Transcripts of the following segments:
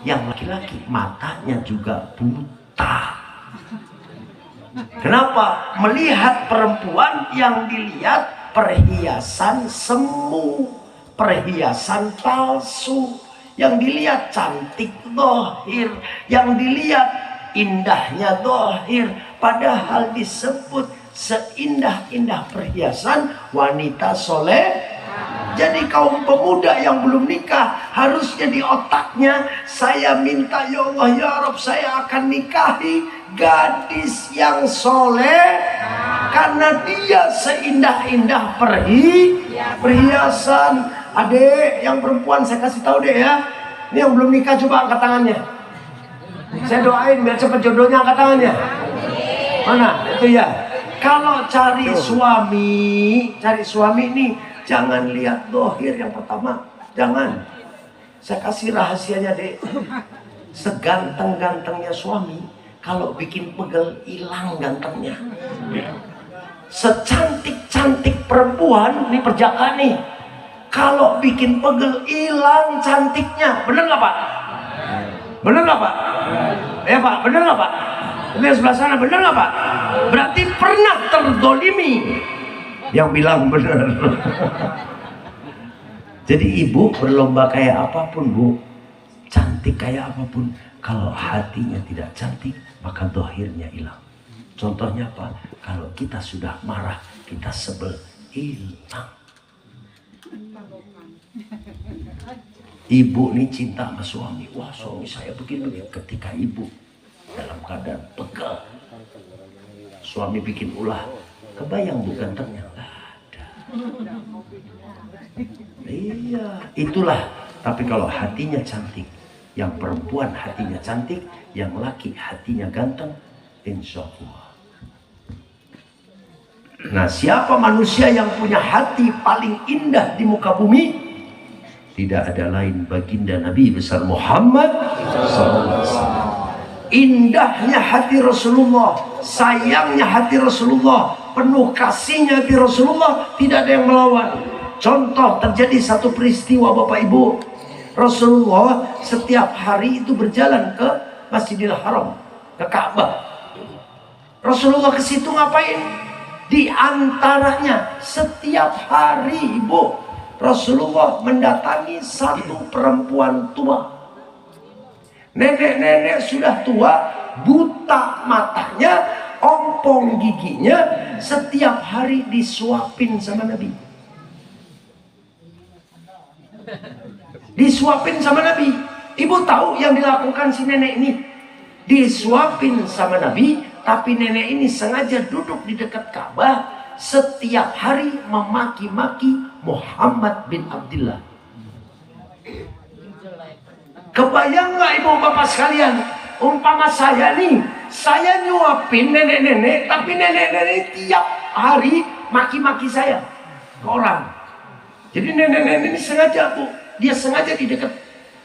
Yang laki-laki matanya juga buta. Kenapa? Melihat perempuan yang dilihat perhiasan semu, perhiasan palsu. Yang dilihat cantik dohir, yang dilihat indahnya dohir. Padahal disebut seindah-indah perhiasan wanita soleh. Jadi kaum pemuda yang belum nikah, harusnya di otaknya, saya minta ya Allah ya Rabb, saya akan nikahi gadis yang soleh, karena dia seindah-indah perhiasan. Adek yang perempuan saya kasih tahu deh ya, ini yang belum nikah coba angkat tangannya, saya doain biar cepat jodohnya, angkat tangannya. Mana itu ya? Kalau cari suami nih, jangan lihat dohir yang pertama, jangan. Saya kasih rahasianya deh. Seganteng-gantengnya suami, kalau bikin pegel hilang gantengnya. Secantik-cantik perempuan, ini perjaka nih, kalau bikin pegel hilang cantiknya. Bener nggak Pak? Bener nggak Pak? Ya Pak, bener nggak Pak? Ini sebelah sana, bener nggak Pak? Berarti pernah terdolimi. Yang bilang benar. Jadi ibu berlomba kayak apapun bu, cantik kayak apapun, kalau hatinya tidak cantik maka dohirnya hilang. Contohnya apa? Kalau kita sudah marah, kita sebel, hilang. Ibu nih cinta sama suami, wah suami saya begini. Ketika ibu dalam keadaan pegel, suami bikin ulah, kebayang bu gantengnya? Iya, itulah. Tapi kalau hatinya cantik, yang perempuan hatinya cantik, yang laki hatinya ganteng, insya Allah. Nah, siapa manusia yang punya hati paling indah di muka bumi? Tidak ada lain baginda Nabi besar Muhammad SAW. Indahnya hati Rasulullah, sayangnya hati Rasulullah, penuh kasihnya hati Rasulullah, tidak ada yang melawan. Contoh, terjadi satu peristiwa Bapak Ibu, Rasulullah setiap hari itu berjalan ke Masjidil Haram, ke Ka'bah. Rasulullah ke situ ngapain? Di antaranya setiap hari Ibu, Rasulullah mendatangi satu perempuan tua. Nenek-nenek sudah tua, buta matanya, ompong giginya, setiap hari disuapin sama Nabi. Disuapin sama Nabi. Ibu tahu yang dilakukan si nenek ini? Disuapin sama Nabi, tapi nenek ini sengaja duduk di dekat Ka'bah, setiap hari memaki-maki Muhammad bin Abdullah. Kebayang nggak ibu bapak sekalian, umpama saya nih, saya nyuapin nenek-nenek, tapi nenek-nenek tiap hari maki-maki saya ke orang. Jadi nenek-nenek ini sengaja bu, dia sengaja di dekat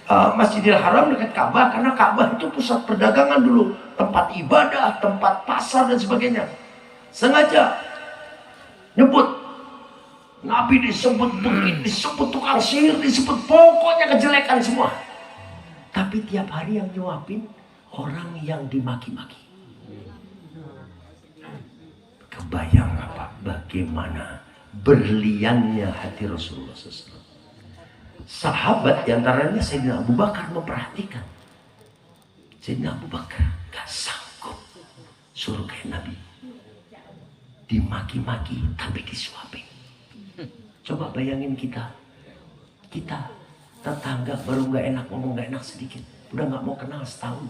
Masjidil Haram, dekat Ka'bah, karena Ka'bah itu pusat perdagangan dulu, tempat ibadah, tempat pasar dan sebagainya. Sengaja nyebut Nabi, disebut begitu, disebut tukang sihir, disebut pokoknya kejelekan semua. Tapi tiap hari yang nyuapin orang yang dimaki-maki. Kebayang apa? Bagaimana berliannya hati Rasulullah SAW. Sahabat diantaranya Sayyidina Abu Bakar memperhatikan. Sayyidina Abu Bakar gak sanggup suruh kayak Nabi, dimaki-maki tapi disuapin. Coba bayangin kita tetangga baru gak enak, ngomong gak enak sedikit, udah gak mau kenal setahun.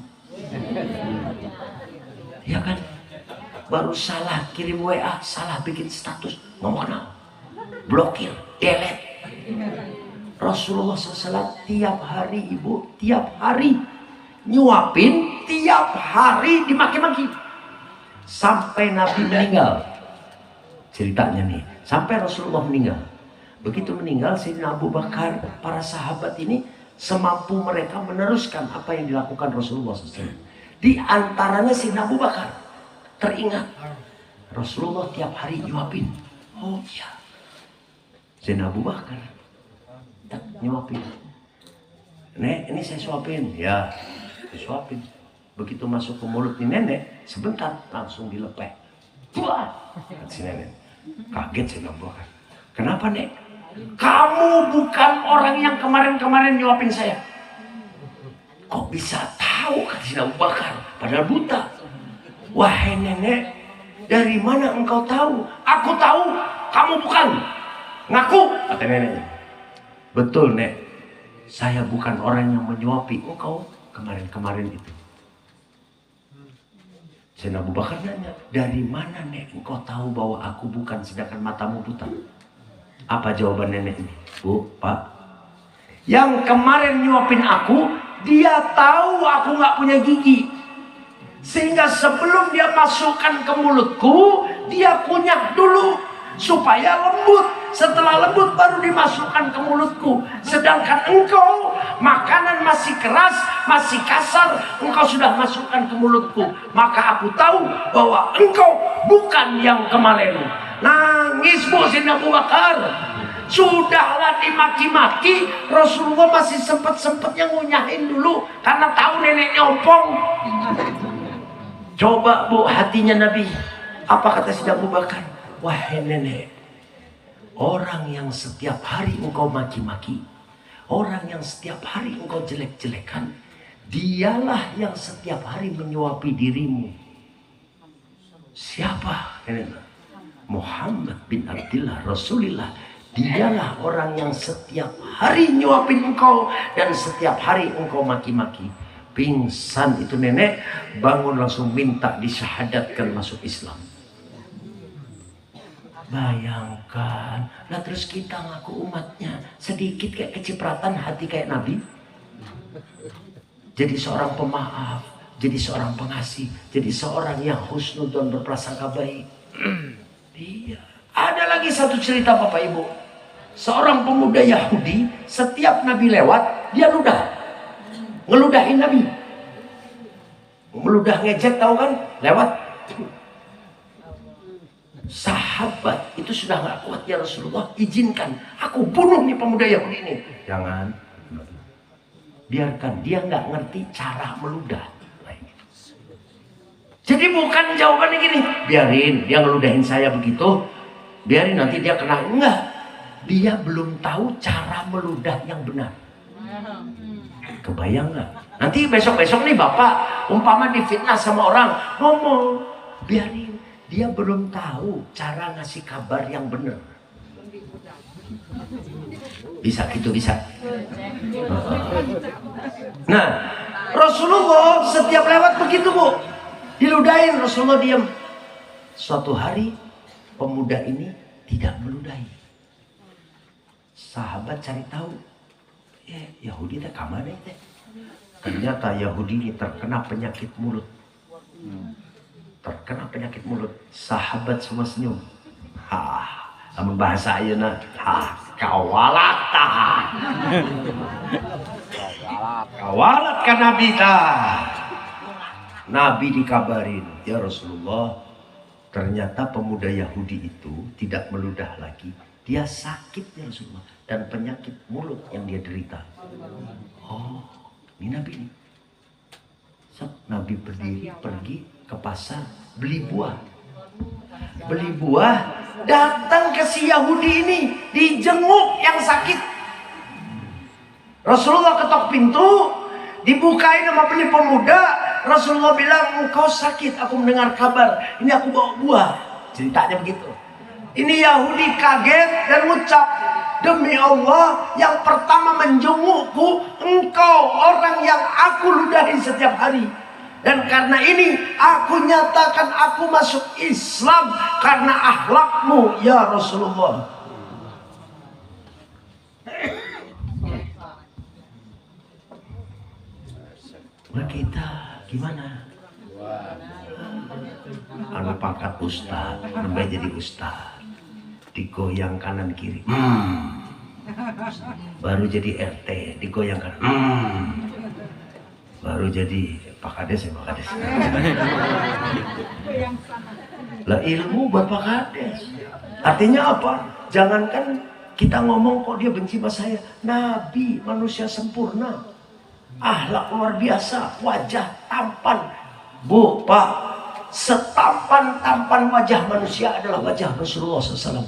Ya kan? Baru salah kirim WA, salah bikin status, gak mau kenal, blokir, delete. Rasulullah SAW tiap hari ibu, tiap hari nyuapin, tiap hari dimaki-maki sampai Nabi meninggal. Ceritanya nih, sampai Rasulullah meninggal. Begitu meninggal Sayyidina Abu Bakar, para sahabat ini semampu mereka meneruskan apa yang dilakukan Rasulullah SAW. Di antaranya Sayyidina Abu Bakar teringat Rasulullah tiap hari nyuapin. Oh iya, Sayyidina Abu Bakar nyuapin. Nek, ini saya suapin. Ya, disuapin. Begitu masuk ke mulut nih nenek, sebentar langsung dilepeh. Wah, si nenek kaget saya Bakar. Kenapa Nek? Kamu bukan orang yang kemarin-kemarin nyuapin saya. Kok bisa tahu kata si Abu Bakar? Padahal buta. Wahai nenek, dari mana engkau tahu? Aku tahu, kamu bukan. Ngaku, kata neneknya. Betul Nek, saya bukan orang yang menyuapi engkau kemarin-kemarin itu. Sayyidina Abu Bakar nanya, dari mana Nek engkau tahu bahwa aku bukan sedangkan matamu buta? Apa jawaban nenek ini? Bu, Pak, yang kemarin nyuapin aku, dia tahu aku nggak punya gigi. Sehingga sebelum dia masukkan ke mulutku, dia kunyah dulu supaya lembut. Setelah lembut baru dimasukkan ke mulutku. Sedangkan engkau makanan masih keras, masih kasar, engkau sudah masukkan ke mulutku. Maka aku tahu bahwa engkau bukan yang kemarin. Nangis Bu Sayyidina Abu Bakar. Sudahlah dimaki-maki, Rasulullah masih sempet-sempetnya ngunyahin dulu karena tahu neneknya ompong. Coba Bu hatinya Nabi. Apa kata Sayyidina Abu Bakar? Wahai nenek, orang yang setiap hari engkau maki-maki, orang yang setiap hari engkau jelek-jelekan, dialah yang setiap hari menyuapi dirimu. Siapa? Muhammad bin Abdullah Rasulullah. Dialah orang yang setiap hari nyuapin engkau dan setiap hari engkau maki-maki. Pingsan itu nenek, bangun langsung minta disyahadatkan masuk Islam. Bayangkan, nah terus kita ngaku umatnya sedikit kayak kecipratan hati kayak Nabi. Jadi seorang pemaaf, jadi seorang pengasih, jadi seorang yang husnudzon berprasangka baik. Iya. Ada lagi satu cerita Bapak Ibu. Seorang pemuda Yahudi, setiap Nabi lewat, dia ludah. Ngeludahin Nabi. Meludah ngejek tahu kan? Lewat. Sahabat itu sudah gak kuat, ya Rasulullah, izinkan aku bunuh nih pemuda Yahudi ini. Jangan. Biarkan, dia gak ngerti cara meludah. Jadi bukan jawabannya gini, biarin dia ngeludahin saya begitu, biarin nanti dia kena. Enggak, dia belum tahu cara meludah yang benar. Kebayang nggak? Nanti besok-besok nih Bapak umpama difitnah sama orang, ngomong, biarin, dia belum tahu cara ngasih kabar yang benar. Bisa gitu, bisa. Nah, Rasulullah setiap lewat begitu Bu, diludahin, Rasulullah diam. Suatu hari pemuda ini tidak meludahi. Sahabat cari tahu, Yahudi teh kamana teh? Ternyata Yahudi ini terkena penyakit mulut. Terkena penyakit mulut. Sahabat semua senyum. Sama bahasa ayeuna, kawalat tah. Kawalat ka Nabi tah. Nabi dikabarin, ya Rasulullah, ternyata pemuda Yahudi itu tidak meludah lagi. Dia sakit ya Rasulullah, dan penyakit mulut yang dia derita. Oh, ini Nabi ini. Nabi berdiri pergi ke pasar beli buah. Beli buah, datang ke si Yahudi ini, dijenguk yang sakit. Rasulullah ketok pintu, dibukain sama beli pemuda. Rasulullah bilang, engkau sakit, aku mendengar kabar, ini aku bawa buah. Ceritanya begitu. Ini Yahudi kaget dan ucap, demi Allah yang pertama menjengukku, engkau orang yang aku ludahi setiap hari. Dan karena ini aku nyatakan aku masuk Islam karena akhlakmu ya Rasulullah. Nah kita gimana? Anak pangkat ustaz, sampai jadi ustaz, digoyang kanan kiri, baru jadi RT, digoyang kanan, baru jadi Pak Kades ya Pak Kades. Lah ilmu buat Pak Kades. Artinya apa? Jangankan kita ngomong kok dia benci sama saya. Nabi manusia sempurna. Akhlak luar biasa, wajah tampan. Bu, Pak, setampan-tampan wajah manusia adalah wajah Rasulullah SAW.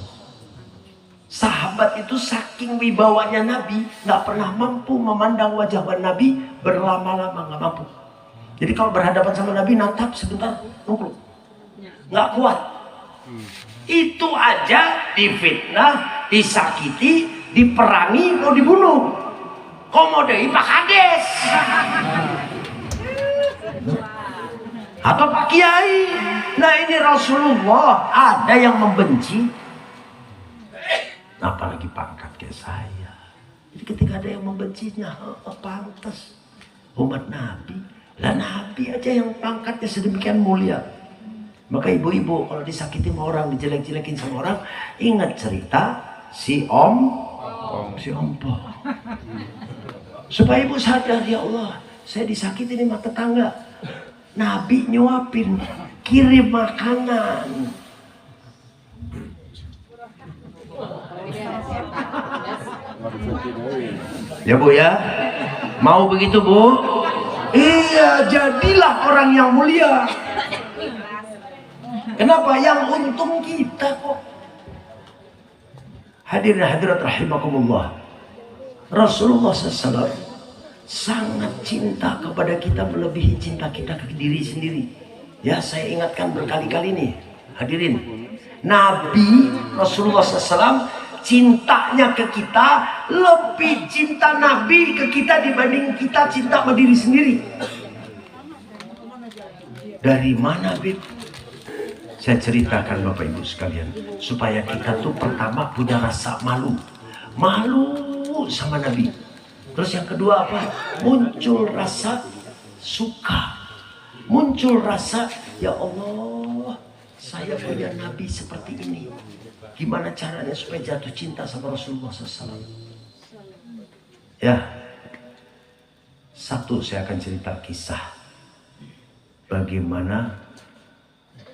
Sahabat itu saking wibawanya Nabi, nggak pernah mampu memandang wajah Nabi berlama-lama, nggak mampu. Jadi kalau berhadapan sama Nabi, natap sebentar, nunggu, nggak kuat. Itu aja difitnah, disakiti, diperangi, mau dibunuh. Komodei Pak Kades atau Pak Kiai. Nah ini Rasulullah ada yang membenci, apalagi pangkat kayak saya. Jadi ketika ada yang membencinya, pantas umat Nabi. Lah Nabi aja yang pangkatnya sedemikian mulia. Maka ibu-ibu kalau disakiti sama orang, dijelek-jelekin sama orang, ingat cerita si Ompo. Supaya ibu sadar, ya Allah, saya disakiti nih sama tetangga. Nabi nyuapin, kirim makanan. Ya Bu ya, mau begitu Bu? Iya, jadilah orang yang mulia. Kenapa? Yang untung kita kok. Hadirin hadirat rahimakumullah. Rasulullah SAW sangat cinta kepada kita melebihi cinta kita ke diri sendiri. Ya, saya ingatkan berkali-kali nih, hadirin. Nabi Rasulullah SAW cintanya ke kita lebih cinta Nabi ke kita dibanding kita cinta sama diri sendiri. Dari mana, Bib? Saya ceritakan Bapak Ibu sekalian, supaya kita tuh pertama punya rasa malu sama Nabi. Terus yang kedua apa? Muncul rasa suka, muncul rasa, ya Allah, saya punya Nabi seperti ini. Gimana caranya supaya jatuh cinta sama Rasulullah SAW? Ya, satu saya akan cerita kisah bagaimana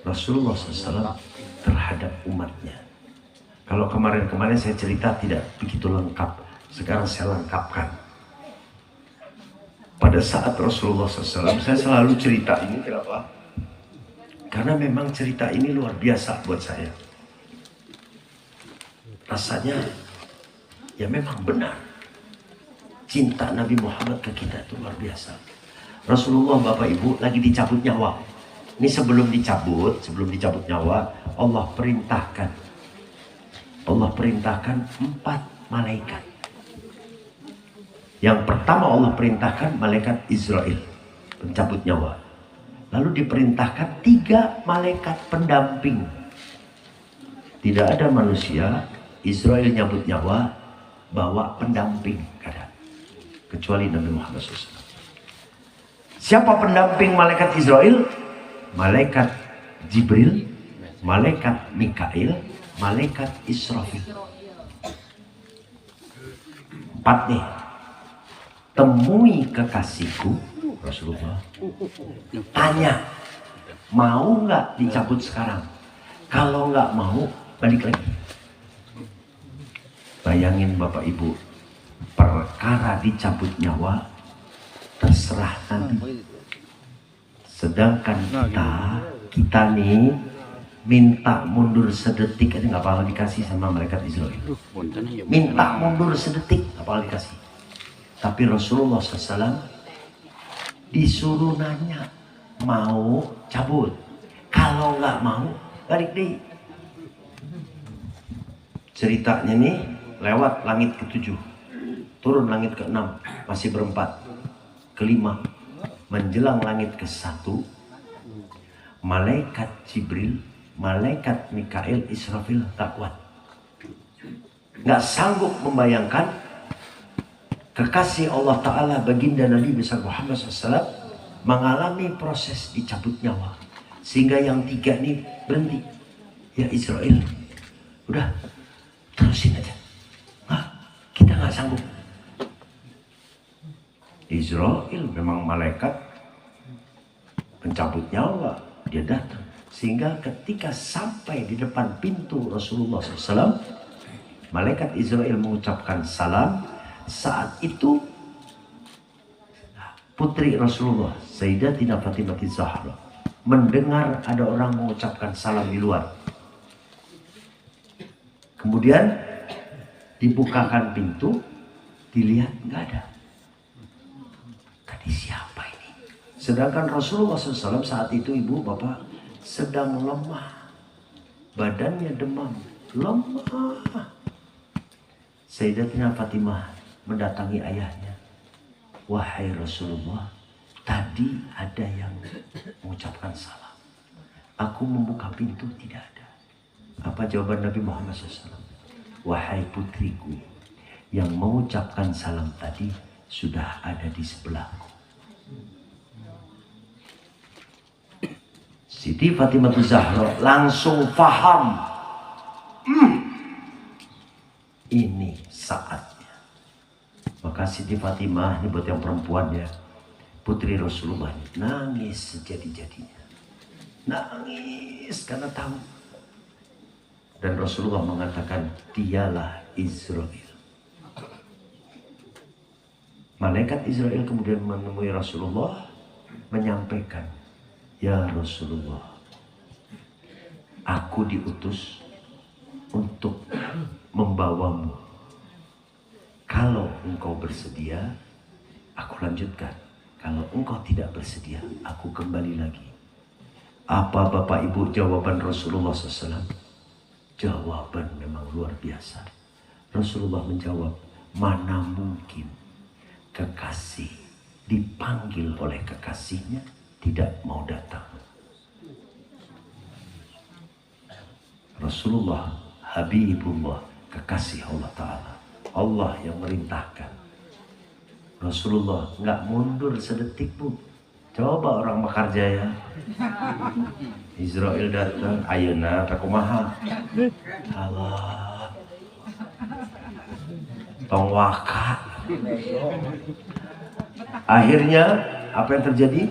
Rasulullah SAW terhadap umatnya. Kalau kemarin-kemarin saya cerita tidak begitu lengkap, sekarang saya lengkapkan. Pada saat Rasulullah SAW, saya selalu cerita ini, kenapa? Karena memang cerita ini luar biasa buat saya. Rasanya ya memang benar, cinta Nabi Muhammad ke kita itu luar biasa. Rasulullah Bapak Ibu lagi dicabut nyawa. Ini sebelum dicabut nyawa, Allah perintahkan 4 malaikat. Yang pertama Allah perintahkan malaikat Israel, pencabut nyawa. Lalu diperintahkan 3 malaikat pendamping. Tidak ada manusia Israel nyabut nyawa bawa pendamping, kada, kecuali Nabi Muhammad SAW. Siapa pendamping malaikat Israel? Malaikat Jibril, malaikat Mikail, malaikat Israfil. 4 nih. Temui kekasihku Rasulullah, tanya mau nggak dicabut sekarang. Kalau nggak mau, balik lagi. Bayangin Bapak Ibu, perkara dicabut nyawa terserah nanti. Sedangkan kita nih minta mundur sedetik aja nggak bakal dikasih sama malaikat Israel. Minta mundur sedetik nggak bakal dikasih. Tapi Rasulullah SAW disuruh nanya, mau cabut. Kalau nggak mau, balik deh. Ceritanya nih lewat langit ke-7, turun langit ke-6, masih berempat, ke-5, menjelang langit ke-1, malaikat Jibril, malaikat Mikail, Israfil tak kuat, nggak sanggup membayangkan kekasih Allah Ta'ala baginda Nabi besar Muhammad SAW mengalami proses dicabut nyawa, sehingga yang 3 nih berhenti. Ya Israel, udah terusin aja. Kita nggak sanggup. Israel memang malaikat pencabut nyawa, dia datang. Sehingga ketika sampai di depan pintu Rasulullah SAW, malaikat Israel mengucapkan salam. Saat itu putri Rasulullah, Sayyidatina Fatimah Zahra, mendengar ada orang mengucapkan salam di luar. Kemudian dibukakan pintu, dilihat nggak ada. Tadi siapa ini? Sedangkan Rasulullah SAW saat itu, ibu bapak, sedang lemah, badannya demam, lemah. Sayyidatina Fatimah mendatangi ayahnya. Wahai Rasulullah, tadi ada yang mengucapkan salam. Aku membuka pintu, tidak ada. Apa jawaban Nabi Muhammad SAW? Wahai putriku, yang mengucapkan salam tadi sudah ada di sebelahku. Siti Fatimah Zahra langsung paham. Ini saatnya. Maka Siti Fatimah, ini buat yang perempuan ya, putri Rasulullah, nangis sejadi-jadinya. Nangis karena tahu. Dan Rasulullah mengatakan, dialah Israel. Malaikat Israel kemudian menemui Rasulullah, menyampaikan, ya Rasulullah, aku diutus untuk membawamu. Kalau engkau bersedia, aku lanjutkan. Kalau engkau tidak bersedia, aku kembali lagi. Apa Bapak Ibu jawaban Rasulullah SAW? Jawaban memang luar biasa. Rasulullah menjawab, mana mungkin kekasih dipanggil oleh kekasihnya tidak mau datang. Rasulullah Habibullah, kekasih Allah Ta'ala, Allah yang merintahkan. Rasulullah nggak mundur sedetik pun. Coba orang Mekarjaya, Israel datang, ayeuna takumaha, Allah, tong waka. Akhirnya apa yang terjadi?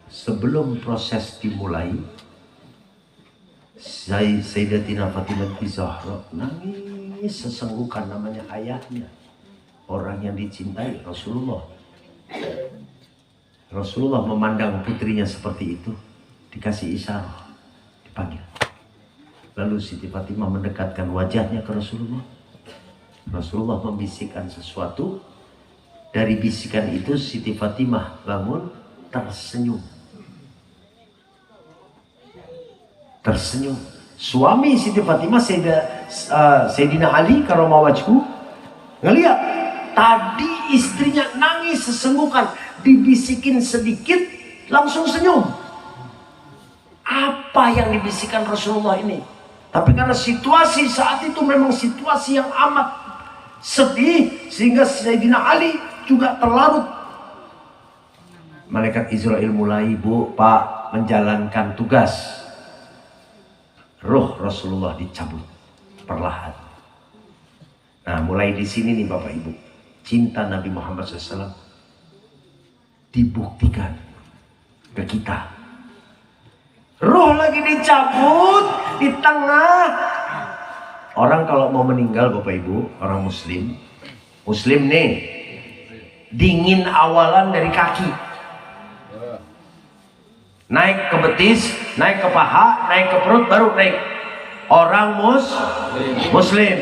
Sebelum proses dimulai, Sayyidatina Fatimah Zahra nangis sesenggukan, namanya ayahnya, orang yang dicintai Rasulullah. Rasulullah memandang putrinya seperti itu, dikasih isyarat, dipanggil. Lalu Siti Fatimah mendekatkan wajahnya ke Rasulullah. Rasulullah membisikkan sesuatu. Dari bisikan itu Siti Fatimah bangun, tersenyum. Tersenyum. Suami Siti Fatimah, Sayyidina Ali karomah wajhu, ngelihat tadi istrinya nangis sesenggukan, dibisikin sedikit langsung senyum. Apa yang dibisikkan Rasulullah ini? Tapi karena situasi saat itu memang situasi yang amat sedih, sehingga Sayyidina Ali juga terlarut. Malaikat Israel mulai, Bu, Pak, menjalankan tugas. Ruh Rasulullah dicabut perlahan. Nah, mulai di sini nih Bapak Ibu, cinta Nabi Muhammad SAW dibuktikan ke kita. Ruh lagi dicabut di tengah. Orang kalau mau meninggal Bapak Ibu, orang muslim nih, dingin awalan dari kaki, naik ke betis, naik ke paha, naik ke perut, baru naik. Orang muslim.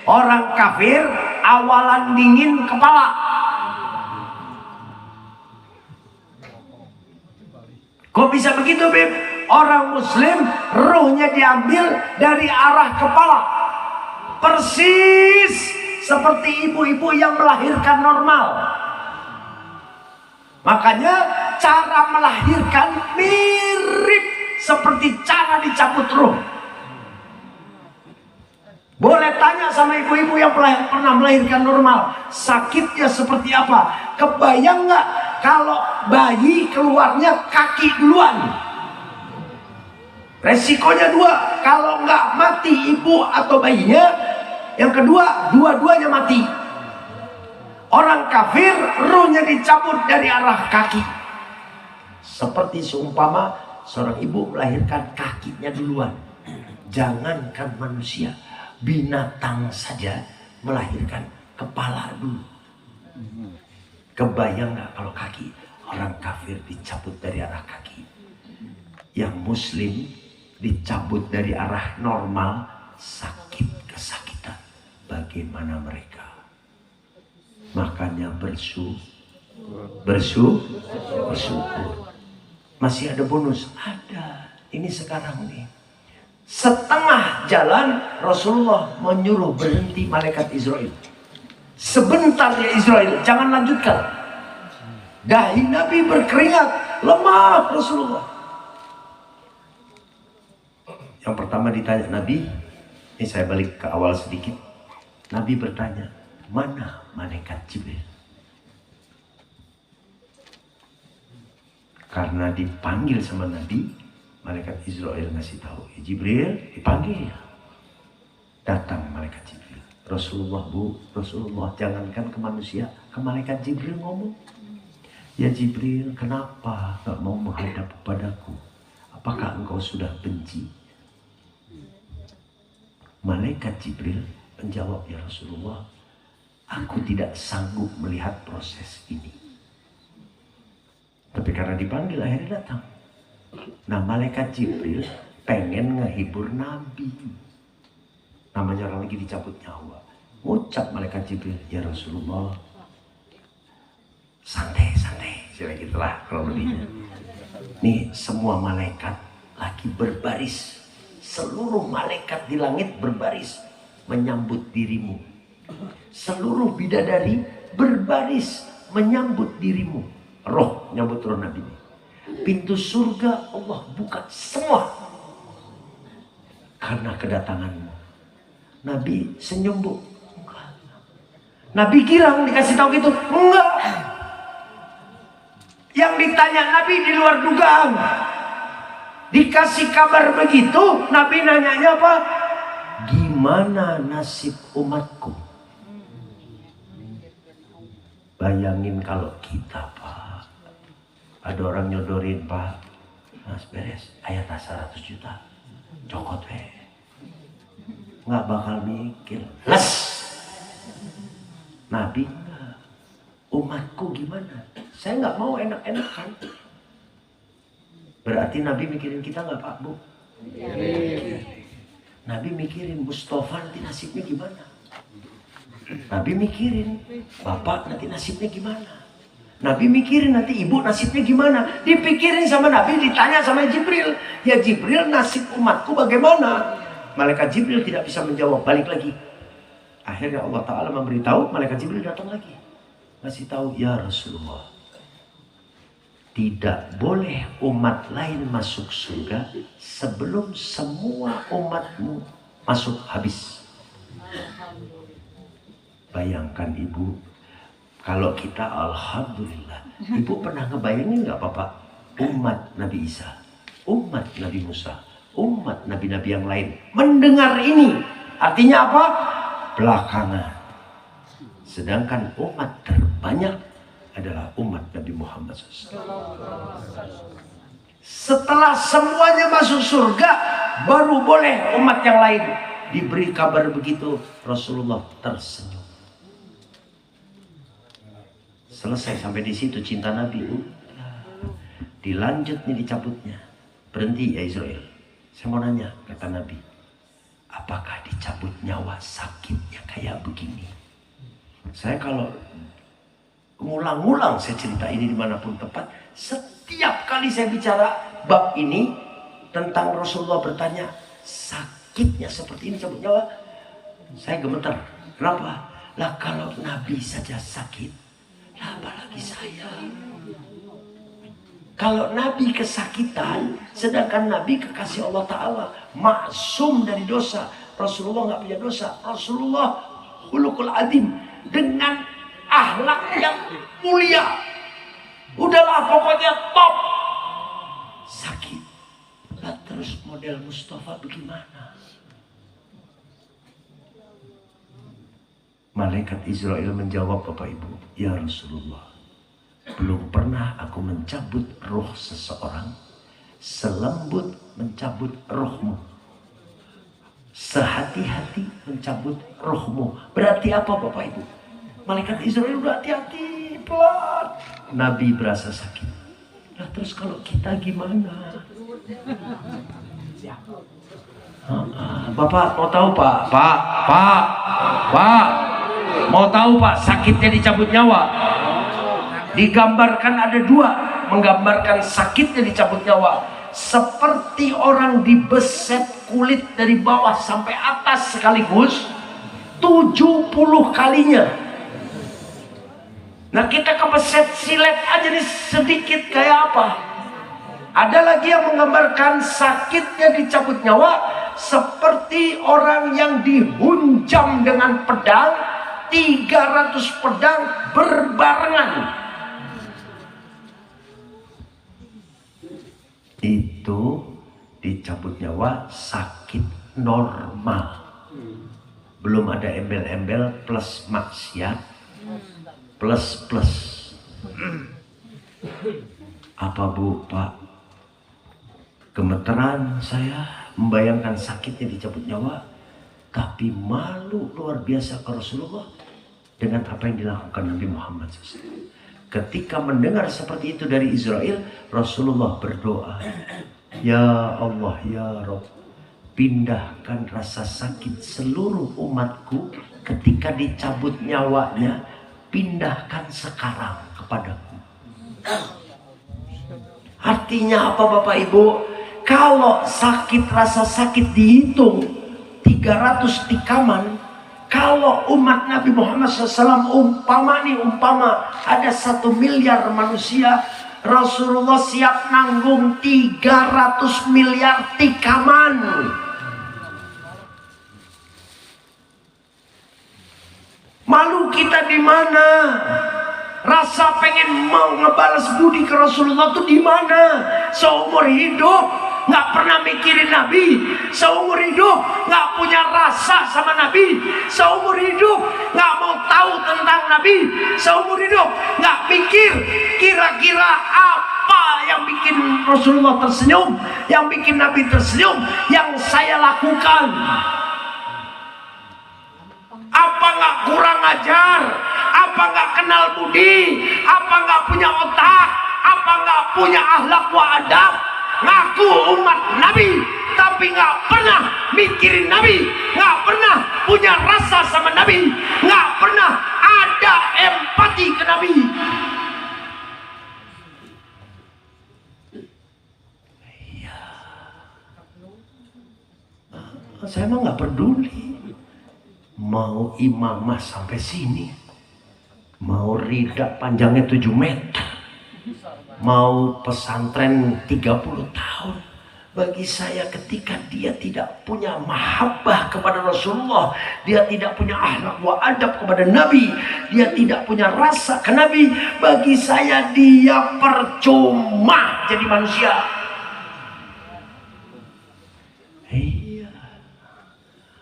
Orang kafir awalan dingin kepala. Kok bisa begitu, Beb? Orang muslim ruhnya diambil dari arah kepala. Persis seperti ibu-ibu yang melahirkan normal. Makanya cara melahirkan mirip seperti cara dicabut ruh. Boleh tanya sama ibu-ibu yang pernah melahirkan normal, sakitnya seperti apa? Kebayang nggak kalau bayi keluarnya kaki duluan? Resikonya dua, kalau nggak mati ibu atau bayinya, yang kedua dua-duanya mati. Orang kafir ruhnya dicabut dari arah kaki. Seperti seumpama seorang ibu melahirkan kakinya duluan. Jangankan manusia, binatang saja melahirkan kepala dulu. Kebayang nggak kalau kaki orang kafir dicabut dari arah kaki, yang muslim dicabut dari arah normal, sakit kesakitan. Bagaimana mereka? Makanya bersyukur. Masih ada bonus? Ada. Ini sekarang nih. Setengah jalan Rasulullah menyuruh berhenti malaikat Israel. Sebentar ya Israel, jangan lanjutkan. Dahi Nabi berkeringat, lemah Rasulullah. Yang pertama ditanya Nabi, ini saya balik ke awal sedikit. Nabi bertanya, mana malaikat Jibril? Karena dipanggil sama Nabi, malaikat Israel ngasih tahu, Jibril dipanggil. Datang malaikat Jibril. Rasulullah, Rasulullah, jangankan ke manusia, ke malaikat Jibril ngomong. Ya Jibril, kenapa gak mau menghadap kepadaku? Apakah engkau sudah benci? Malaikat Jibril menjawab, ya Rasulullah, aku tidak sanggup melihat proses ini. Tapi karena dipanggil akhirnya datang. Nah, malaikat Jibril pengen ngehibur Nabi. Namanya orang lagi dicabut nyawa. Ngucap malaikat Jibril, ya Rasulullah, santai, sila gitulah kalau lebihnya. Nih, semua malaikat lagi berbaris. Seluruh malaikat di langit berbaris menyambut dirimu. Seluruh bidadari berbaris menyambut dirimu. Roh, nyambut roh Nabi. Pintu surga Allah buka semua karena kedatanganmu. Nabi senyum, Bu. Enggak. Nabi girang dikasih tahu gitu. Enggak. Yang ditanya Nabi di luar dugaan. Dikasih kabar begitu, Nabi nanyanya apa? Gimana nasib umatku? Bayangin kalau kita, Pak. Ada orang nyodorin, Pak. Mas beres, ayat 100 juta. Cokot weh. Nggak bakal mikir. Les. Nabi enggak. Umatku gimana? Saya nggak mau enak-enakan. Berarti Nabi mikirin kita nggak, Pak, Bu? Nabi mikirin Mustafa nanti nasibnya gimana? Nabi mikirin Bapak nanti nasibnya gimana? Nabi mikirin nanti Ibu nasibnya gimana? Dipikirin sama Nabi, ditanya sama Jibril. Ya Jibril, nasib umatku bagaimana? Malaikat Jibril tidak bisa menjawab, balik lagi. Akhirnya Allah Ta'ala memberitahu, malaikat Jibril datang lagi. Ngasih tahu, ya Rasulullah, tidak boleh umat lain masuk surga sebelum semua umatmu masuk habis. Bayangkan Ibu, kalau kita alhamdulillah. Ibu pernah ngebayangin nggak Bapak? Umat Nabi Isa, umat Nabi Musa, umat nabi-nabi yang lain mendengar ini. Artinya apa? Belakangan. Sedangkan umat terbanyak adalah umat Nabi Muhammad SAW. Setelah semuanya masuk surga, baru boleh umat yang lain diberi kabar begitu. Rasulullah tersenyum. Selesai sampai di situ cinta Nabi. Dilanjut nih, dicabutnya. Berhenti ya Israel. Saya mau nanya, kata Nabi, apakah dicabut nyawa sakitnya kayak begini? Saya kalau ngulang-ngulang saya cerita ini dimanapun tempat, setiap kali saya bicara bab ini tentang Rasulullah bertanya sakitnya seperti ini cabut nyawa, saya gemetar. Kenapa? Lah kalau Nabi saja sakit, lah apalagi saya. Kalau Nabi kesakitan, sedangkan Nabi kekasih Allah Ta'ala, maksum dari dosa. Rasulullah nggak punya dosa. Rasulullah khuluqul adim, dengan akhlak yang mulia. Udahlah pokoknya top. Sakit. Lah terus model Mustafa bagaimana? Malaikat Israel menjawab, Bapak Ibu, ya Rasulullah, belum pernah aku mencabut roh seseorang selembut mencabut rohmu, sehati-hati mencabut rohmu. Berarti apa Bapak Ibu? Malaikat Israel udah hati-hati pelan. Nabi berasa sakit. Nah terus kalau kita gimana? Bapak mau tahu Pak? Pak, mau tahu Pak sakitnya dicabut nyawa? Digambarkan ada dua, menggambarkan sakitnya dicabut nyawa. Seperti orang dibeset kulit dari bawah sampai atas sekaligus 70 kalinya. Nah kita kebeset silet aja nih sedikit kayak apa? Ada lagi yang menggambarkan sakitnya dicabut nyawa seperti orang yang dihunjam dengan pedang, 300 pedang berbarengan. Itu dicabut nyawa sakit normal. Belum ada embel-embel plus maksiat plus. Apa Bu, Pak? Gemeteran saya membayangkan sakitnya dicabut nyawa, tapi malu luar biasa ke Rasulullah dengan apa yang dilakukan Nabi Muhammad SAW. Ketika mendengar seperti itu dari Israel, Rasulullah berdoa, Ya Allah, Ya Rabb, pindahkan rasa sakit seluruh umatku ketika dicabut nyawanya, pindahkan sekarang kepadaku. Artinya apa Bapak Ibu? Kalau sakit, rasa sakit dihitung 300 tikaman, kalau umat Nabi Muhammad SAW umpama ada 1 miliar manusia, Rasulullah siap nanggung 300 miliar tikaman. Malu kita di mana? Rasa pengen mau ngebalas budi ke Rasulullah tuh di mana? Seumur hidup nggak pernah mikirin Nabi, seumur hidup nggak punya rasa sama Nabi, seumur hidup nggak mau tahu tentang Nabi, seumur hidup nggak pikir kira-kira apa yang bikin Rasulullah tersenyum, yang bikin Nabi tersenyum, yang saya lakukan. Apa nggak kurang ajar? Apa nggak kenal budi? Apa nggak punya otak? Apa nggak punya akhlak wa adab? Ngaku umat Nabi, tapi nggak pernah mikirin Nabi, nggak pernah punya rasa sama Nabi, nggak pernah ada empati ke Nabi. Iya, saya mah nggak peduli. Mau imamah sampai sini, mau rida panjangnya 7 meter, mau pesantren 30 tahun. Bagi saya ketika dia tidak punya mahabbah kepada Rasulullah, dia tidak punya akhlak wa adab kepada Nabi, dia tidak punya rasa ke Nabi, bagi saya dia percuma jadi manusia.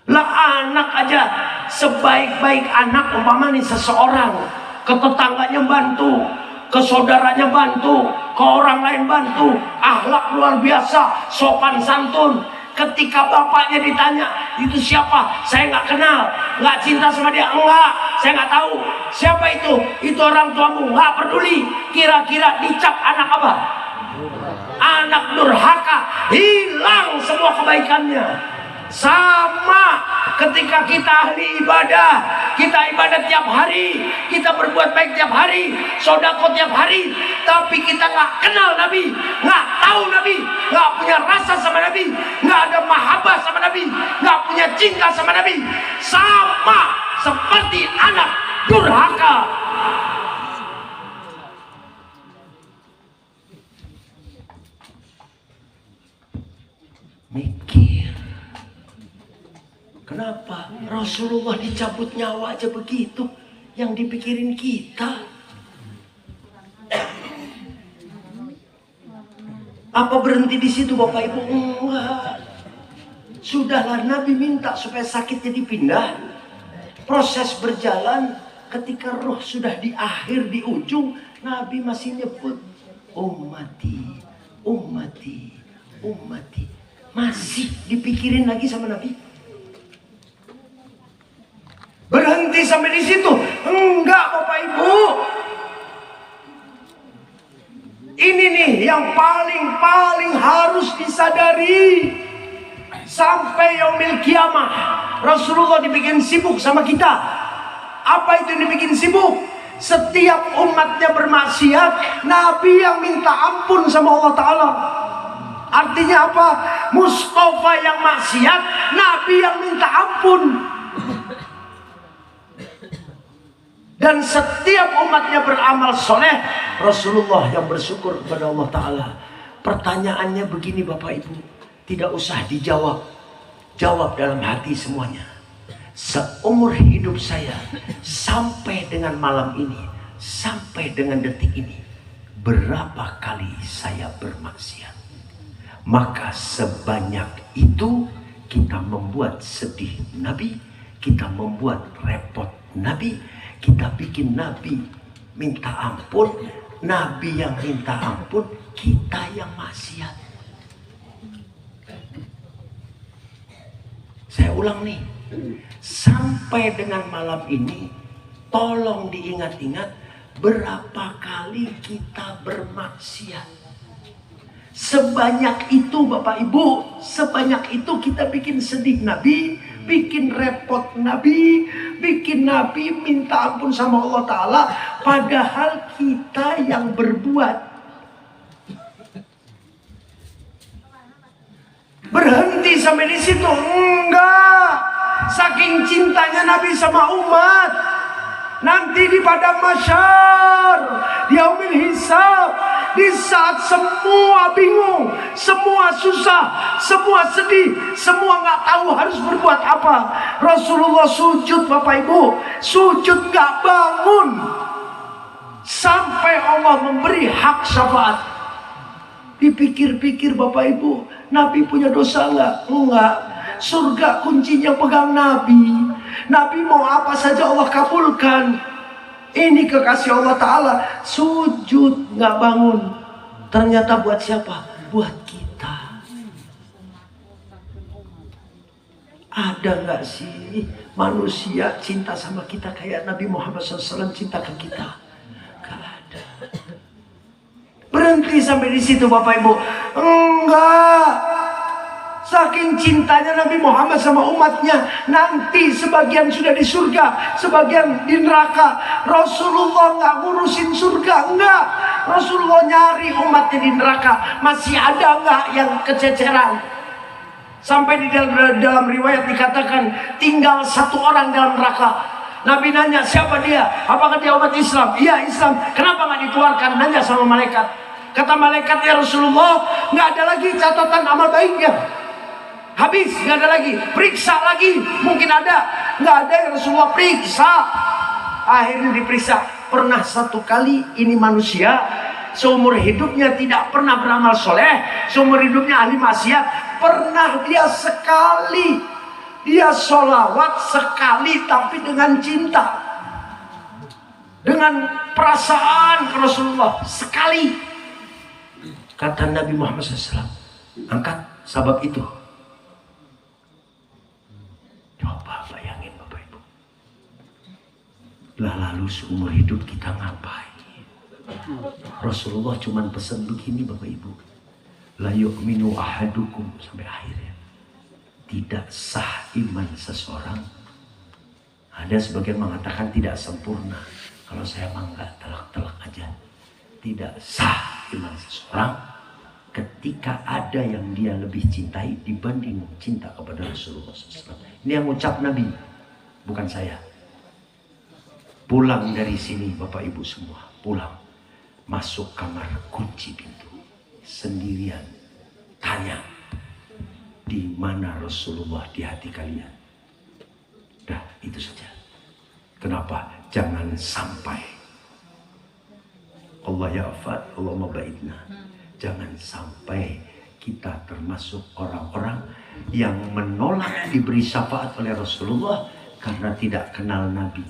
Lah anak aja, sebaik-baik anak umpama nih seseorang, ke tetangganya bantu, ke saudaranya bantu, ke orang lain bantu, akhlak luar biasa, sopan santun. Ketika bapaknya ditanya, itu siapa? Saya nggak kenal, nggak cinta sama dia, enggak, saya nggak tahu. Siapa itu? Itu orang tuamu, nggak peduli. Kira-kira dicap anak apa? Anak durhaka, hilang semua kebaikannya. Sama ketika kita ahli ibadah, kita ibadah tiap hari, kita berbuat baik tiap hari, sodako tiap hari, tapi kita nggak kenal Nabi, nggak tahu Nabi, nggak punya rasa sama Nabi, nggak ada mahabbah sama Nabi, nggak punya cinta sama Nabi, sama seperti anak durhaka. Mikir. Kenapa Rasulullah dicabut nyawa aja begitu, yang dipikirin kita? Apa berhenti di situ Bapak Ibu? Enggak. Sudahlah, Nabi minta supaya sakitnya dipindah. Proses berjalan, ketika roh sudah di akhir, di ujung, Nabi masih nyebut ummati, ummati, ummati. Masih dipikirin lagi sama Nabi. Berhenti sampai di situ? Enggak Bapak Ibu. Ini nih yang paling harus disadari. Sampai yaumil kiamah Rasulullah dibikin sibuk sama kita. Apa itu yang dibikin sibuk? Setiap umatnya bermaksiat, Nabi yang minta ampun sama Allah Ta'ala. Artinya apa? Mustafa yang maksiat, Nabi yang minta ampun. Dan setiap umatnya beramal soleh, Rasulullah yang bersyukur kepada Allah Ta'ala. Pertanyaannya begini Bapak Ibu, tidak usah dijawab, jawab dalam hati semuanya. Seumur hidup saya sampai dengan malam ini, sampai dengan detik ini, berapa kali saya bermaksiat? Maka sebanyak itu kita membuat sedih Nabi, kita membuat repot Nabi, kita bikin Nabi minta ampun, Nabi yang minta ampun, kita yang maksiat. Saya ulang nih, sampai dengan malam ini, tolong diingat-ingat berapa kali kita bermaksiat. Sebanyak itu Bapak Ibu, sebanyak itu kita bikin sedih Nabi, bikin repot Nabi, bikin Nabi minta ampun sama Allah Ta'ala, padahal kita yang berbuat. Berhenti sampai di situ? Enggak. Saking cintanya Nabi sama umat, nanti di padang mahsyar, di yaumil hisab, di saat semua bingung, semua susah, semua sedih, semua nggak tahu harus berbuat apa, Rasulullah sujud Bapak Ibu, sujud nggak bangun sampai Allah memberi hak syafaat. Dipikir-pikir Bapak Ibu, Nabi punya dosa nggak? Enggak. Surga kuncinya pegang Nabi. Nabi mau apa saja Allah kabulkan. Ini kekasih Allah Ta'ala. Sujud nggak bangun. Ternyata buat siapa? Buat kita. Ada nggak sih manusia cinta sama kita kayak Nabi Muhammad SAW cinta ke kita? Gak ada. Berhenti sampai di situ Bapak Ibu? Enggak. Saking cintanya Nabi Muhammad sama umatnya, nanti sebagian sudah di surga, sebagian di neraka. Rasulullah nggak ngurusin surga, enggak. Rasulullah nyari umatnya di neraka, masih ada nggak yang kececeran? Sampai di dalam riwayat dikatakan tinggal satu orang dalam neraka. Nabi nanya, siapa dia? Apakah dia umat Islam? Iya, Islam. Kenapa nggak dikeluarkan? Nanya sama malaikat. Kata malaikat, ya Rasulullah, nggak ada lagi catatan amal baiknya. Habis, nggak ada lagi. Periksa lagi, mungkin ada. Nggak ada ya Rasulullah, periksa. Akhirnya diperiksa. Pernah satu kali ini manusia seumur hidupnya tidak pernah beramal soleh, seumur hidupnya ahli maksiat. Pernah dia sekali, dia sholawat sekali, tapi dengan cinta, dengan perasaan ke Rasulullah sekali. Kata Nabi Muhammad SAW, angkat sabab itu. Coba bayangin Bapak Ibu. Lah lalu seumur hidup kita ngapain? Rasulullah cuma pesan begini Bapak Ibu. La yu'minu ahadukum sampai akhirnya. Tidak sah iman seseorang. Ada sebagian mengatakan tidak sempurna. Kalau saya mah enggak, telak-telak aja. Tidak sah iman seseorang ketika ada yang dia lebih cintai dibanding cinta kepada Rasulullah SAW. Ini yang ucap Nabi, bukan saya. Pulang dari sini Bapak Ibu semua, pulang, masuk kamar, kunci pintu, sendirian, tanya, di mana Rasulullah di hati kalian? Dah, itu saja. Kenapa? Jangan sampai Allah ya'fad, Allah mabaidna. Jangan sampai kita termasuk orang-orang yang menolak diberi syafaat oleh Rasulullah karena tidak kenal Nabi.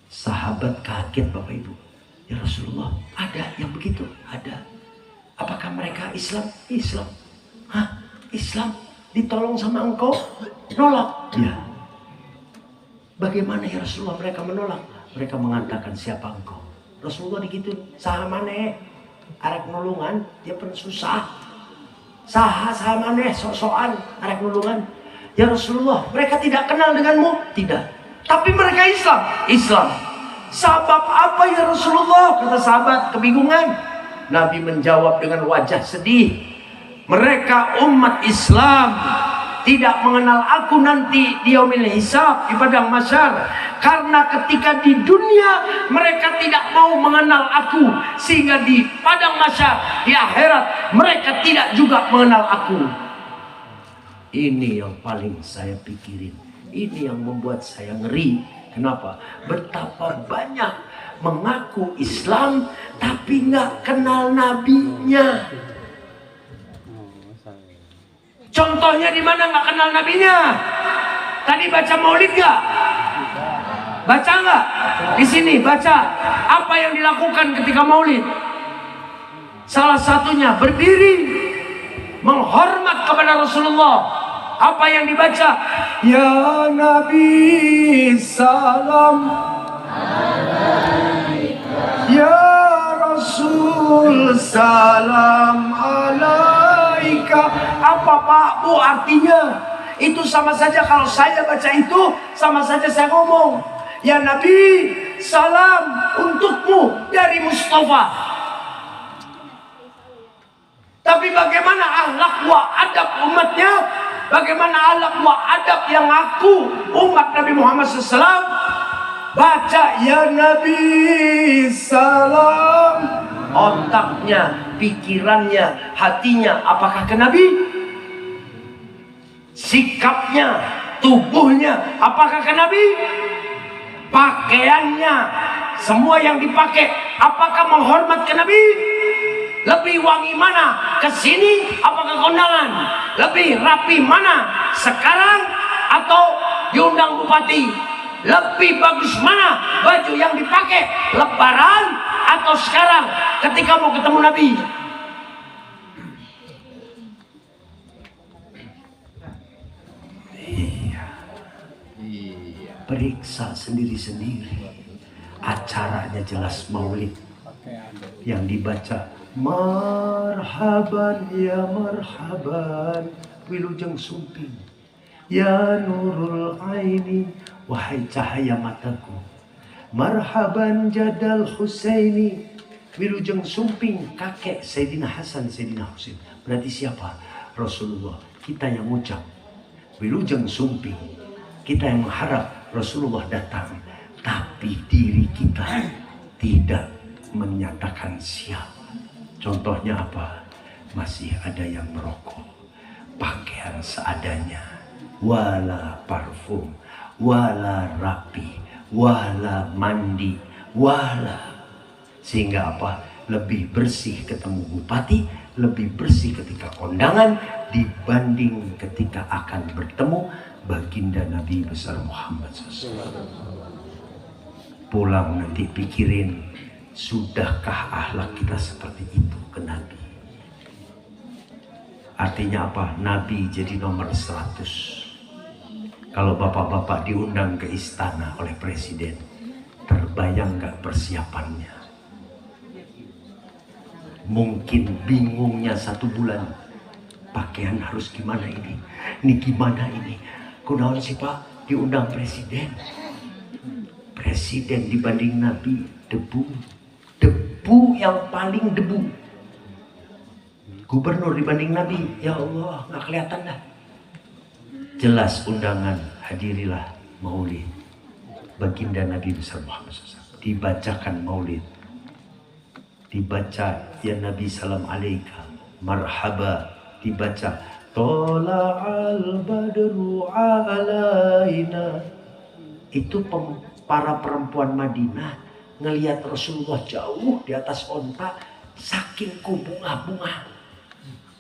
Sahabat kaget Bapak Ibu. Ya Rasulullah, ada yang begitu? Ada. Apakah mereka Islam? Islam. Hah? Islam? Ditolong sama engkau? Nolak? Ya. Bagaimana ya Rasulullah mereka menolak? Mereka mengatakan siapa engkau? Rasulullah digituin, sahamane. arek nulungan, dia pun susah. Saha maneh sok-sokan arek nulungan. Ya Rasulullah, mereka tidak kenal denganmu? Tidak. Tapi mereka Islam. Islam. Sabab apa ya Rasulullah? Kata sahabat kebingungan. Nabi menjawab dengan wajah sedih. Mereka umat Islam tidak mengenal aku nanti di yaumil hisab, di padang mahsyar, karena ketika di dunia mereka tidak mau mengenal aku, sehingga di padang mahsyar, di akhirat mereka tidak juga mengenal aku. Ini yang paling saya pikirin, ini yang membuat saya ngeri. Kenapa? Betapa banyak mengaku Islam tapi nggak kenal nabinya. Contohnya di mana nggak kenal nabinya? Tadi baca maulid nggak? Baca nggak? Di sini baca. Apa yang dilakukan ketika maulid? Salah satunya berdiri menghormat kepada Rasulullah. Apa yang dibaca? Ya Nabi salam alaika. Ya Rasul salam alaika. Apa Pak Bu artinya? Itu sama saja kalau saya baca itu, sama saja saya ngomong ya Nabi salam untukmu dari Mustafa. Tapi bagaimana akhlak wa adab umatnya? Bagaimana akhlak wa adab yang aku umat Nabi Muhammad SAW? Baca ya Nabi salam. Otaknya, pikirannya, hatinya apakah ke Nabi? Sikapnya, tubuhnya apakah ke Nabi? Pakaiannya, semua yang dipakai apakah menghormat ke Nabi? Lebih wangi mana? Ke sini apakah kondangan? Lebih rapi mana? Sekarang atau diundang bupati? Lebih bagus mana baju yang dipakai? Lebaran atau sekarang ketika mau ketemu Nabi? Iya. Periksa sendiri-sendiri. Acaranya jelas maulid. Yang dibaca marhaban ya marhaban wilujeng sumping ya nurul aini wahai cahaya mataku, marhaban jadal Husaini wilujeng sumping kakek Sayyidina Hasan Sayyidina Husain. Berarti siapa? Rasulullah. Kita yang ucap wilujeng sumping, kita yang mengharap Rasulullah datang, tapi diri kita tidak menyatakan siap. Contohnya apa? Masih ada yang merokok, pakaian seadanya, wala parfum, wala rapi, wala mandi, wala. Sehingga apa? Lebih bersih ketemu bupati, lebih bersih ketika kondangan dibanding ketika akan bertemu baginda Nabi besar Muhammad SAW. Pulang nanti pikirin, sudahkah akhlak kita seperti itu ke Nabi? Artinya apa? Nabi jadi nomor 100. Kalau bapak-bapak diundang ke istana oleh presiden, terbayang gak persiapannya? Mungkin bingungnya 1 bulan. Pakaian harus gimana ini? Ini gimana ini? Kunaon sih Pak? Diundang presiden. Presiden dibanding Nabi, debu. Debu yang paling debu. Gubernur dibanding Nabi, ya Allah, nggak kelihatan dah. Jelas undangan, hadirilah maulid baginda Nabi besar Muhammad SAW. Dibacakan maulid, dibaca ya Nabi salam alaika, marhaba, dibaca tola'al badru alaina. Itu para perempuan Madinah ngelihat Rasulullah jauh di atas onta, saking bunga-bunga.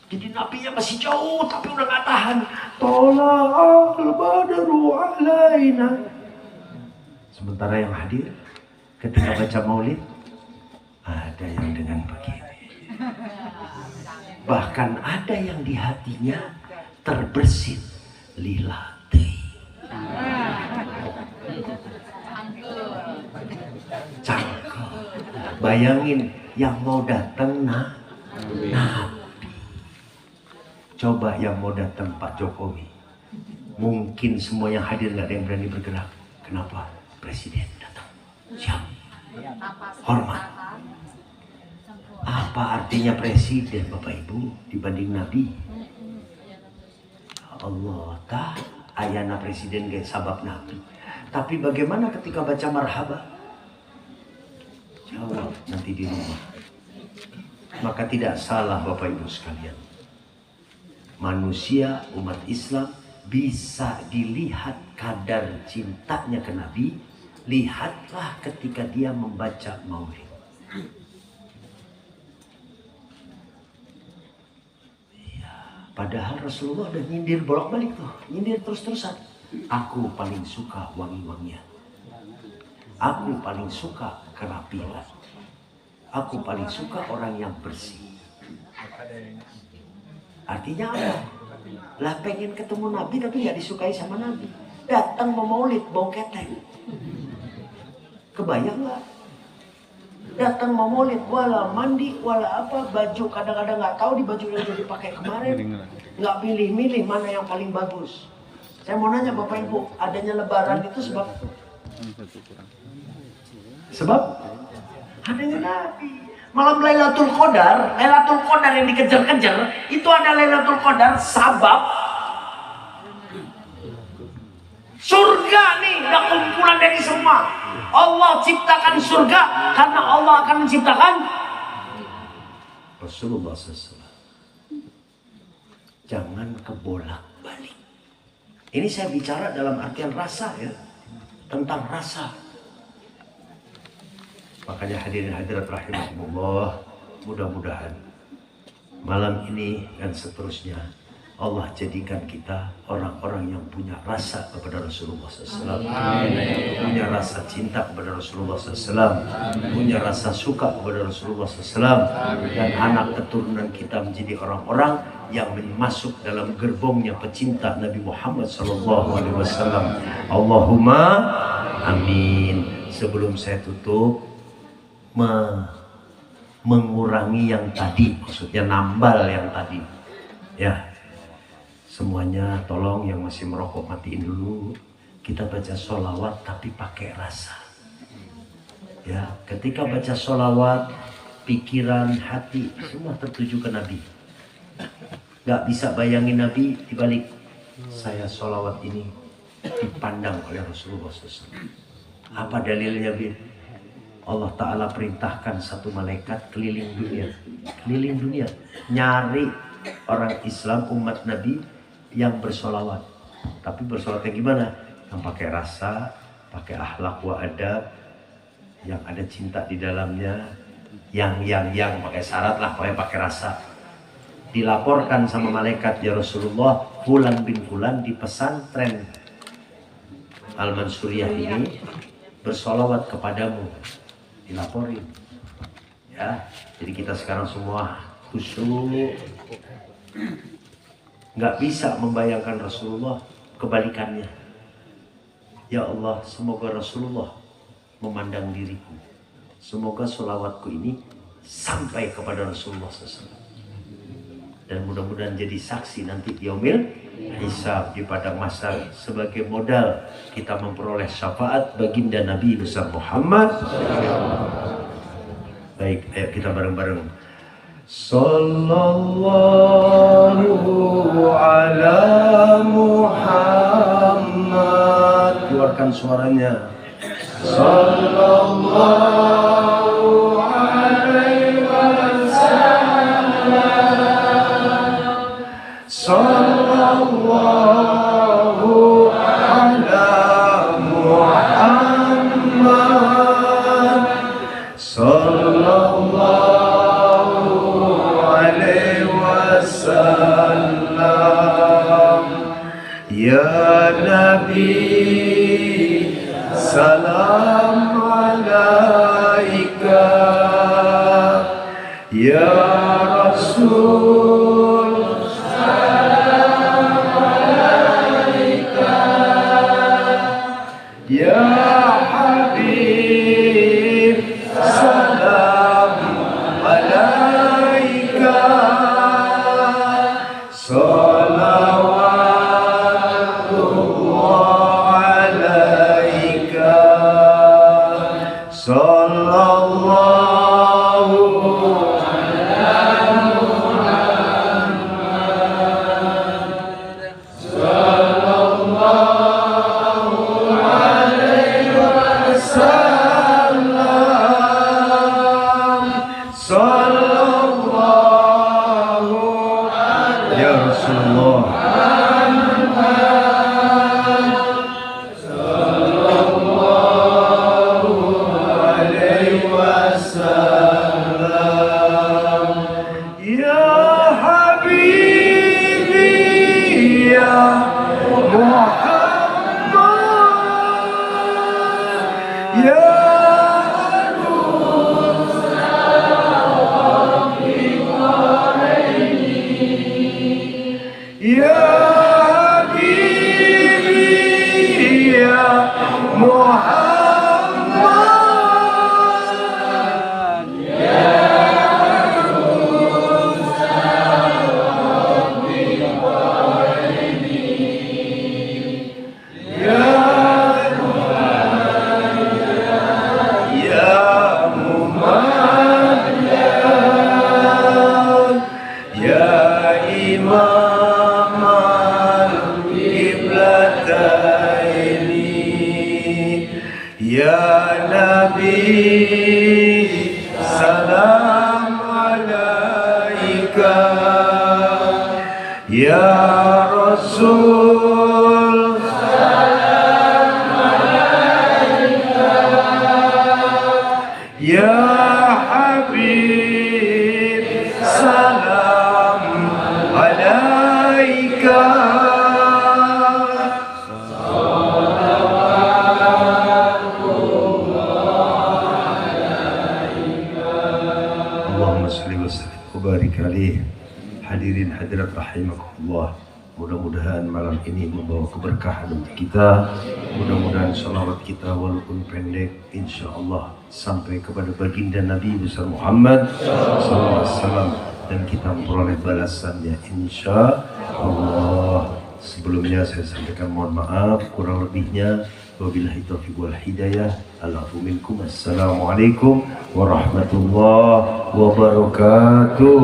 Jadi nabinya masih jauh tapi udah gak tahan. Tola'al badru alaina. Sementara yang hadir ketika baca maulid, ada yang dengan begini. Bahkan ada yang di hatinya terbersit lilati. Cangkel. Bayangin yang mau datang Nabi. Coba yang mau datang Pak Jokowi, mungkin semua yang hadir nggak ada yang berani bergerak. Kenapa? Presiden datang. Siap. Hormat. Apa artinya presiden Bapak Ibu dibanding Nabi? Allah tak ayana presiden gak sabab Nabi. Tapi bagaimana ketika baca marhaba? Jawab nanti di rumah. Maka tidak salah Bapak Ibu sekalian. Manusia umat Islam bisa dilihat kadar cintanya ke Nabi. Lihatlah ketika dia membaca maulid. Ya, padahal Rasulullah udah nyindir bolak-balik tuh, nyindir terus-terusan. Aku paling suka wangi-wangian. Aku paling suka kerapian. Aku paling suka orang yang bersih. Artinya apa? Lah pengen ketemu Nabi tapi gak disukai sama Nabi. Datang mau maulid, bau keteng. Kebayang gak? Datang mau maulid, wala mandi, wala apa, baju kadang-kadang gak tahu di baju yang udah dipakai kemarin. Gak pilih-milih mana yang paling bagus. Saya mau nanya Bapak Ibu, adanya lebaran itu sebab adanya Nabi. Malam Lailatul Qadar yang dikejar-kejar, itu ada Lailatul Qadar sabab surga nih, udah kumpulan dari semua. Allah ciptakan surga karena Allah akan menciptakan Rasulullah SAW. Jangan kebolak-balik. Ini saya bicara dalam artian rasa ya, tentang rasa. Makanya hadirin hadirat rahimahumullah, mudah-mudahan malam ini dan seterusnya Allah jadikan kita orang-orang yang punya rasa kepada Rasulullah SAW, punya rasa cinta kepada Rasulullah SAW, punya rasa suka kepada Rasulullah SAW, dan anak keturunan kita menjadi orang-orang yang masuk dalam gerbongnya pecinta Nabi Muhammad SAW. Allahumma amin. Sebelum saya tutup, mengurangi yang tadi, maksudnya nambal yang tadi ya, semuanya tolong yang masih merokok matiin dulu. Kita baca sholawat tapi pakai rasa ya. Ketika baca sholawat, pikiran, hati semua tertuju ke Nabi. Gak bisa bayangin Nabi dibalik saya sholawat ini dipandang oleh Rasulullah SAW. Apa dalilnya Bin? Allah Ta'ala perintahkan satu malaikat keliling dunia, nyari orang Islam umat Nabi yang bersolawat. Tapi bersolawatnya gimana? Yang pakai rasa, pakai akhlak wa adab, yang ada cinta di dalamnya, yang pakai syarat lah, pakai rasa. Dilaporkan sama malaikat, ya Rasulullah, Fulan bin Fulan di pesantren Al-Mansuriyah ini bersolawat kepadamu. Dilaporin ya. Jadi kita sekarang semua khusyuk, nggak bisa membayangkan Rasulullah, kebalikannya. Ya Allah, semoga Rasulullah memandang diriku, semoga sholawatku ini sampai kepada Rasulullah SAW, dan mudah-mudahan jadi saksi nanti yaumil hisab di padang mahsyar sebagai modal kita memperoleh syafaat baginda Nabi besar Muhammad. Baik, ayo kita bareng-bareng. Sallallahu ala Muhammad. Keluarkan suaranya. Sallallahu alaihi wasallam. Sallallahu ala Muhammad. Sallallahu alaihi wasallam. Ya Nabi, salam alaika. Ya Rasul, salam alaika. Ya Habib, salam Ya Habibi ya Muhammad ya Ya Habibi ya Muhammad ya Ya Nabi, salam alaika. Ya Rasul, salam alaika. Ya Habib, salam alaika. Allahumma salli wa sallim wa barik alaih. Hadirin hadirat rahimakumullah, mudah-mudahan malam ini membawa keberkahan untuk kita. Mudah-mudahan salawat kita walaupun pendek insyaallah sampai kepada baginda Nabi besar Muhammad sallallahu alaihi wasallam dan kita memperoleh balasannya insyaallah. Sebelumnya saya sampaikan mohon maaf kurang lebihnya. Wabillahi taufiq wal hidayah. Al'afu minkum. Assalamualaikum warahmatullahi wabarakatuh.